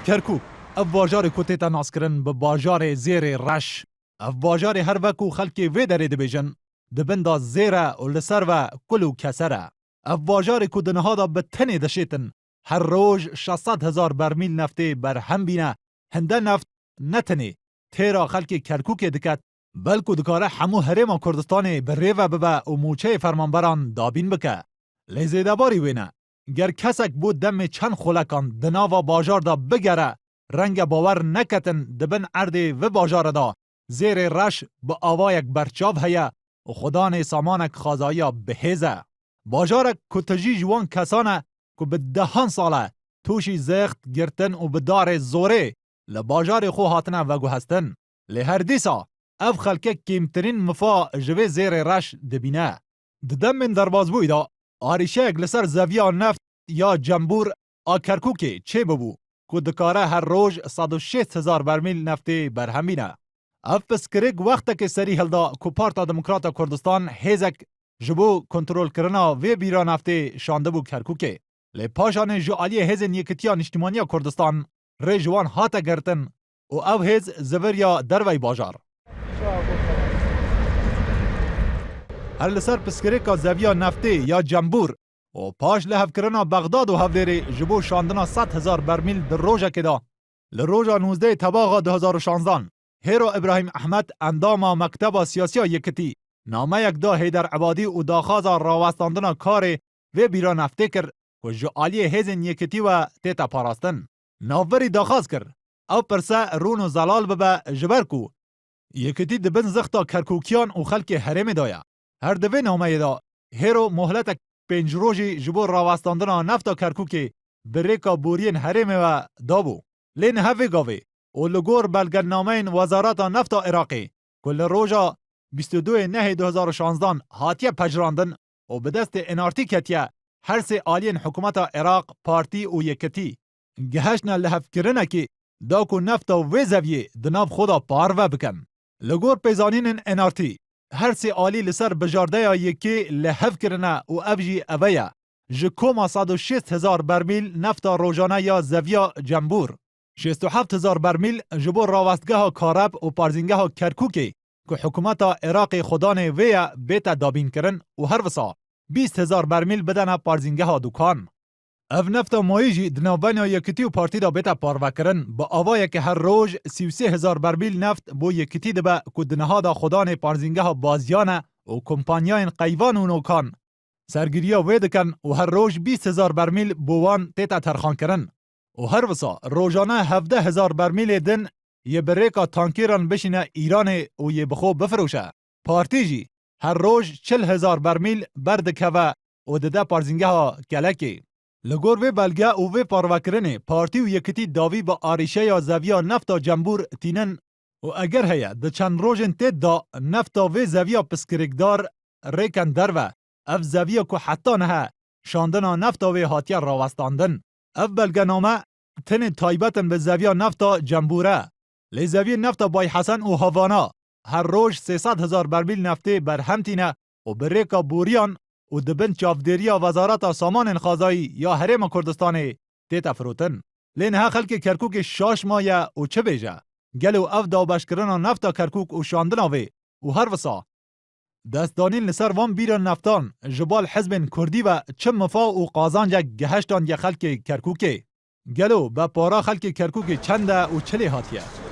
کرکوک اف باجار کوتیتا ناسکرن به باجار زیر رش اف باجار هر وکو خلکی وی داره دبیجن دبندا زیره و لسر و کلو کسره اف باجار کو دنها دا به تنی دشیتن هر روز 600,000 برمیل نفتی بر هم بینه هنده نفت نتنی تیرا خلکی کرکوک دکت بلکو دکاره همو حریم کردستان به ریوه ببه و موچه فرمانبران دابین بکه لیزیده باری وینه گر کسک بود دم چند خولکان دناوا باجار دا بگره رنگ باور نکتن دبن عردی و باجار دا زیر رش با آوایک برچاو هیا و خدان سامانک خازایا بهیزه باجارک کتجی جوان کسانه که به دهان ساله توشی زخت گرتن و به دار زوره لباجار خو هاتنه وگو هستن لی هر دیسا اف خلکه کمترین مفا جوه زیر رش دبینه ددم من دربازبوی دا آریشه اگلسر زویا نفت یا جنبور آکرکوکی چه ببو که دکاره هر روز 106,000 برمیل نفتی برهمینه. اف پسکرک وقت که سری هلدا که پارتا دموکراتا کردستان هیزک جبو کنترول کرنا و بیرا نفتی شانده بو کرکوکی. لی پاشان جو آلی هیزن یکتیا نشتیمانیا کردستان ری جوان هاتا گرتن و او هیز زوریا دروی باجار. هر لسر پسکرکا زویا نفتی یا جنبور و پاش لحف کرنا بغداد و هفدیری جبو شاندنا 100,000 برمیل در روژا کدا. لروژا 19 تباغا 2016 هیرو ابراهیم احمد انداما مکتبا سیاسی یکتی نامه یک دا هیدر عبادی و داخازا راوستاندنا کاری و بیرا نفتی کر و جو آلی هیزن یکتی و تیتا پاراستن. ناوری داخاز کر او پرسه رون و زلال ببه جبرکو یکتی دبن زختا کرکوکیان و خلک حرم دایا. هر دوی نامه دا هیرو مهلت 5 روزی جبو راوستاندنا نفتا کرکوکی بریکا بورین حرم و دابو. لین هفه گاوی و لگور بلگرنامه وزارت نفتا عراقی کل روژا 22/9/2016 هاتیه پجراندن و به دست انارتی کتیه هر سه آلین حکومت عراق پارتی و یکتی گهشنا لحف کرنه که داکو نفتا و زویه دناب خدا پارو بکن. لگور پیزانین انارتی هر سه آلی لسر بجارده یا یکی لحف کرنه و افجی اویه جکوما 106,000 برمیل نفتا روزانه یا زویا جنبور 67,000 برمیل جبور راوستگاه کارب و پارزینگاه کرکوکی که حکومت عراق خدان ویا بیتا دابین کرن و هر وسا 20,000 برمیل بدن پارزینگاه دکان. اف نفتا مایجی دنابین یکتی و پارتی دا بیتا پارو کرن با آوای که هر روز 33,000 برمیل نفت بو یکتی دبا که دنها دا خدان پارزینگاه بازیانه و کمپانیاین قیوان و نوکان سرگیریا ویدکن و هر روز 20,000 برمیل بوان تیتا ترخان کرن و هر وسا روزانه 17,000 برمیل دن یه بریکا تانکیران بشینه ایران و یه بخو بفروشه. پارتی جی هر روز 40,000 برمیل بردکه و دده پارزینگه ها کلکی. لگور وی بلگه و وی پاروکرنه پارتی و یکتی داوی با آریشه یا زویا نفتا جنبور تینن و اگر هیا ده چند روزن تید دا نفتا وی زویا پسکرکدار ریکن دروه اف زویا که حتی نه شاندنا نفتا وی هاتیا راوستاندن. اف بلگه نامه تن تایبتن به زویا نفتا جنبوره لی زویا نفتا بای حسن و هاوانا هر روز 300,000 برمیل نفتی بر همتینه و بریکا بوریان و دبن چافدیریا وزارت سامان خازایی یا حرم کردستان تیتا فروتن. لین ها خلک کرکوک شاش مایه و چه بیجه گلو اف دا بشکرنا نفتا کرکوک و شاندناوی و هر وسا دستانین لسر وان بیران نفتان جبال حزب کردی و چه مفا و قازانجا گهشتان یا خلک کرکوکی گلو با پارا خلک کرکوک چنده و چلی هاتیه.